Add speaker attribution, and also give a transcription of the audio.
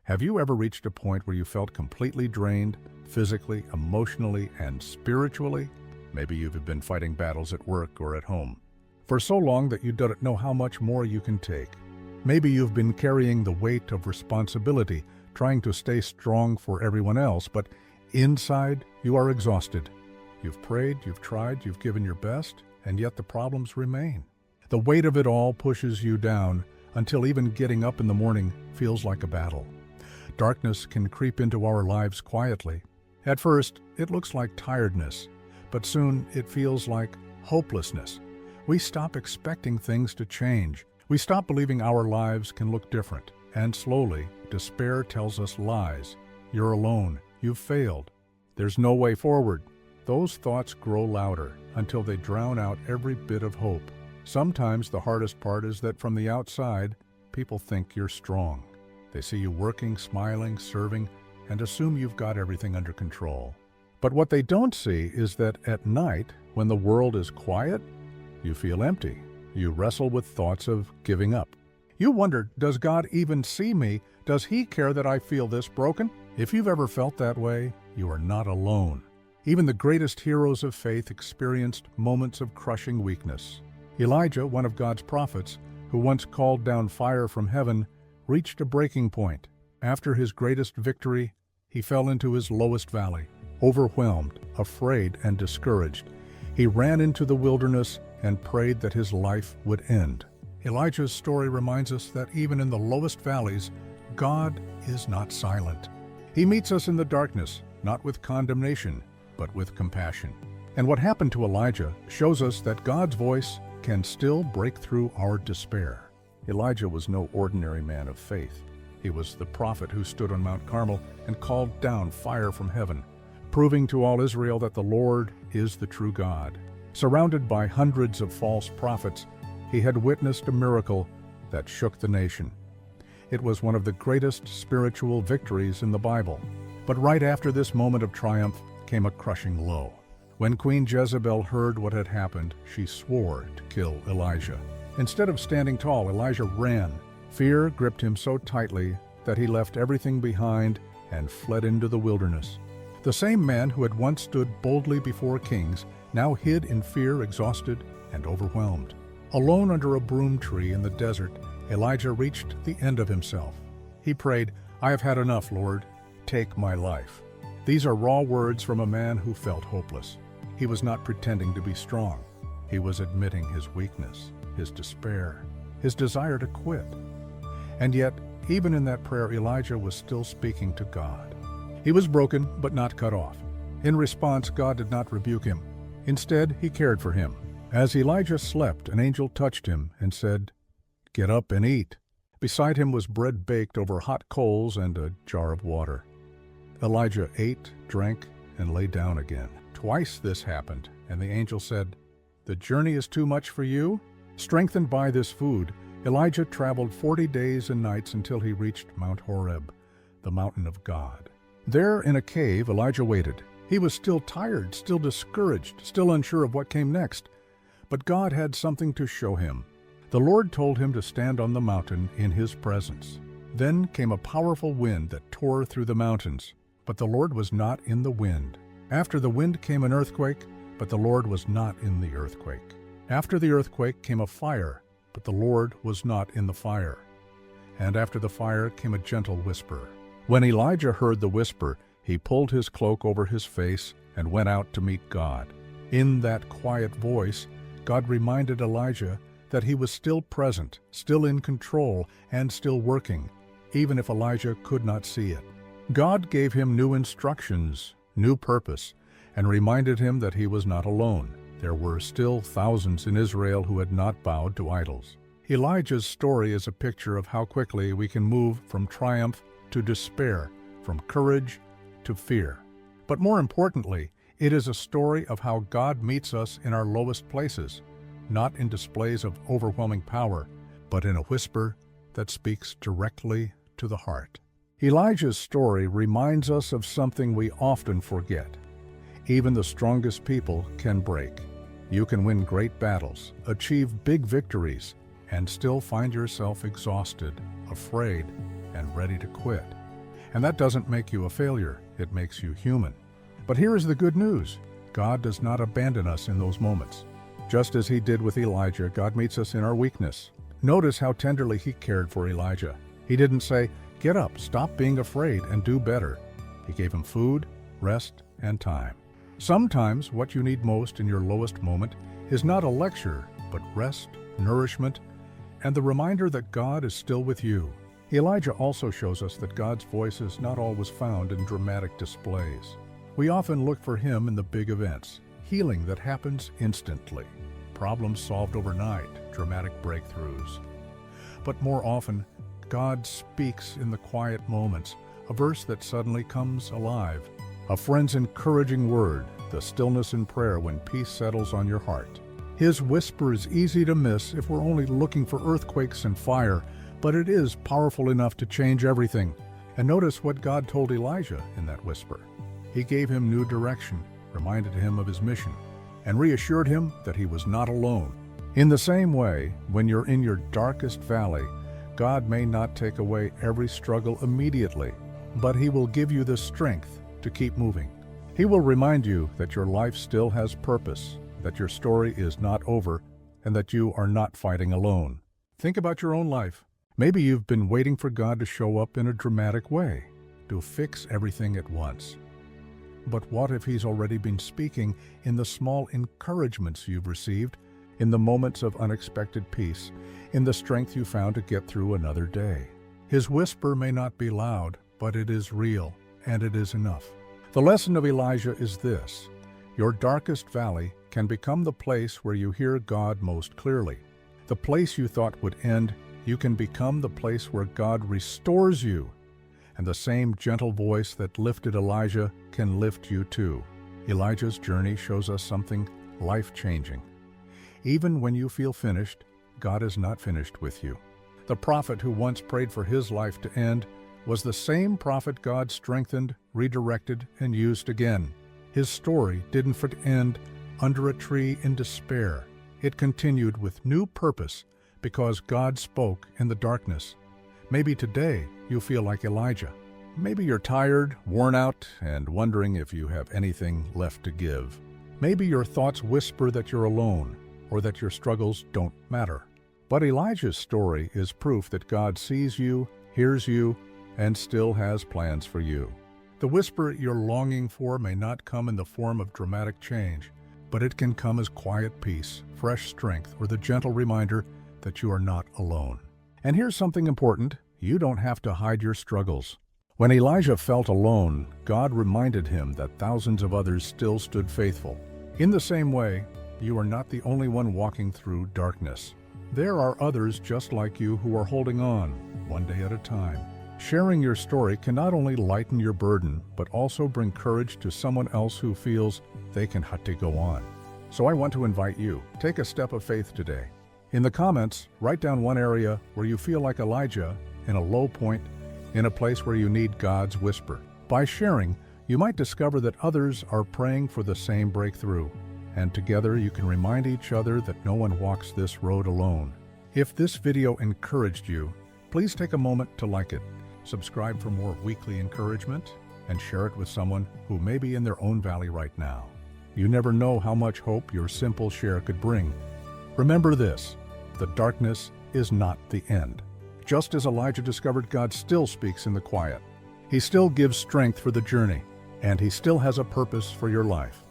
Speaker 1: Have you ever reached a point where you felt completely drained, physically, emotionally, and spiritually? Maybe you've been fighting battles at work or at home for so long that you don't know how much more you can take. Maybe you've been carrying the weight of responsibility, trying to stay strong for everyone else, but inside you are exhausted. You've prayed, you've tried, you've given your best, and yet the problems remain. The weight of it all pushes you down until even getting up in the morning feels like a battle. Darkness can creep into our lives quietly. At first, it looks like tiredness, but soon it feels like hopelessness. We stop expecting things to change. We stop believing our lives can look different. And slowly, despair tells us lies. You're alone. You've failed. There's no way forward. Those thoughts grow louder until they drown out every bit of hope. Sometimes the hardest part is that from the outside, people think you're strong. They see you working, smiling, serving, and assume you've got everything under control. But what they don't see is that at night, when the world is quiet, you feel empty. You wrestle with thoughts of giving up. You wonder, does God even see me? Does He care that I feel this broken? If you've ever felt that way, you are not alone. Even the greatest heroes of faith experienced moments of crushing weakness. Elijah, one of God's prophets, who once called down fire from heaven, reached a breaking point. After his greatest victory, he fell into his lowest valley. Overwhelmed, afraid, and discouraged, he ran into the wilderness and prayed that his life would end. Elijah's story reminds us that even in the lowest valleys, God is not silent. He meets us in the darkness, not with condemnation, but with compassion. And what happened to Elijah shows us that God's voice can still break through our despair. Elijah was no ordinary man of faith. He was the prophet who stood on Mount Carmel and called down fire from heaven, proving to all Israel that the Lord is the true God. Surrounded by hundreds of false prophets, he had witnessed a miracle that shook the nation. It was one of the greatest spiritual victories in the Bible. But right after this moment of triumph came a crushing blow. When Queen Jezebel heard what had happened, she swore to kill Elijah. Instead of standing tall, Elijah ran. Fear gripped him so tightly that he left everything behind and fled into the wilderness. The same man who had once stood boldly before kings now hid in fear, exhausted and overwhelmed. Alone under a broom tree in the desert, Elijah reached the end of himself. He prayed, "I have had enough, Lord. Take my life." These are raw words from a man who felt hopeless. He was not pretending to be strong. He was admitting his weakness, his despair, his desire to quit. And yet, even in that prayer, Elijah was still speaking to God. He was broken, but not cut off. In response, God did not rebuke him. Instead, He cared for him. As Elijah slept, an angel touched him and said, "Get up and eat." Beside him was bread baked over hot coals and a jar of water. Elijah ate, drank, and lay down again. Twice this happened, and the angel said, "The journey is too much for you?" Strengthened by this food, Elijah traveled 40 days and nights until he reached Mount Horeb, the mountain of God. There in a cave, Elijah waited. He was still tired, still discouraged, still unsure of what came next. But God had something to show him. The Lord told him to stand on the mountain in His presence. Then came a powerful wind that tore through the mountains, but the Lord was not in the wind. After the wind came an earthquake, but the Lord was not in the earthquake. After the earthquake came a fire, but the Lord was not in the fire. And after the fire came a gentle whisper. When Elijah heard the whisper, he pulled his cloak over his face and went out to meet God. In that quiet voice, God reminded Elijah that He was still present, still in control, and still working, even if Elijah could not see it. God gave him new instructions, new purpose, and reminded him that he was not alone. There were still thousands in Israel who had not bowed to idols. Elijah's story is a picture of how quickly we can move from triumph to despair, from courage to fear. But more importantly, it is a story of how God meets us in our lowest places, not in displays of overwhelming power, but in a whisper that speaks directly to the heart. Elijah's story reminds us of something we often forget. Even the strongest people can break. You can win great battles, achieve big victories, and still find yourself exhausted, afraid, and ready to quit. And that doesn't make you a failure, it makes you human. But here is the good news. God does not abandon us in those moments. Just as he did with Elijah, God meets us in our weakness. Notice how tenderly he cared for Elijah. He didn't say, "Get up, stop being afraid, and do better." He gave him food, rest, and time. Sometimes what you need most in your lowest moment is not a lecture, but rest, nourishment, and the reminder that God is still with you. Elijah also shows us that God's voice is not always found in dramatic displays. We often look for him in the big events, healing that happens instantly, problems solved overnight, dramatic breakthroughs. But more often, God speaks in the quiet moments, a verse that suddenly comes alive, a friend's encouraging word, the stillness in prayer when peace settles on your heart. His whisper is easy to miss if we're only looking for earthquakes and fire, but it is powerful enough to change everything. And notice what God told Elijah in that whisper. He gave him new direction, reminded him of his mission, and reassured him that he was not alone. In the same way, when you're in your darkest valley, God may not take away every struggle immediately, but he will give you the strength to keep moving. He will remind you that your life still has purpose, that your story is not over, and that you are not fighting alone. Think about your own life. Maybe you've been waiting for God to show up in a dramatic way, to fix everything at once. But what if he's already been speaking in the small encouragements you've received, in the moments of unexpected peace, in the strength you found to get through another day? His whisper may not be loud, but it is real, and it is enough. The lesson of Elijah is this: your darkest valley can become the place where you hear God most clearly. The place you thought would end, you can become the place where God restores you. And the same gentle voice that lifted Elijah can lift you too. Elijah's journey shows us something life-changing. Even when you feel finished, God is not finished with you. The prophet who once prayed for his life to end was the same prophet God strengthened, redirected, and used again. His story didn't end under a tree in despair. It continued with new purpose because God spoke in the darkness. Maybe today you feel like Elijah. Maybe you're tired, worn out, and wondering if you have anything left to give. Maybe your thoughts whisper that you're alone or that your struggles don't matter. But Elijah's story is proof that God sees you, hears you, and still has plans for you. The whisper you're longing for may not come in the form of dramatic change, but it can come as quiet peace, fresh strength, or the gentle reminder that you are not alone. And here's something important: you don't have to hide your struggles. When Elijah felt alone, God reminded him that thousands of others still stood faithful. In the same way, you are not the only one walking through darkness. There are others just like you who are holding on, one day at a time. Sharing your story can not only lighten your burden, but also bring courage to someone else who feels they can have to go on. So I want to invite you, take a step of faith today. In the comments, write down one area where you feel like Elijah, in a low point, in a place where you need God's whisper. By sharing, you might discover that others are praying for the same breakthrough, and together you can remind each other that no one walks this road alone. If this video encouraged you, please take a moment to like it, subscribe for more weekly encouragement, and share it with someone who may be in their own valley right now. You never know how much hope your simple share could bring. Remember this: the darkness is not the end. Just as Elijah discovered, God still speaks in the quiet. He still gives strength for the journey, and he still has a purpose for your life.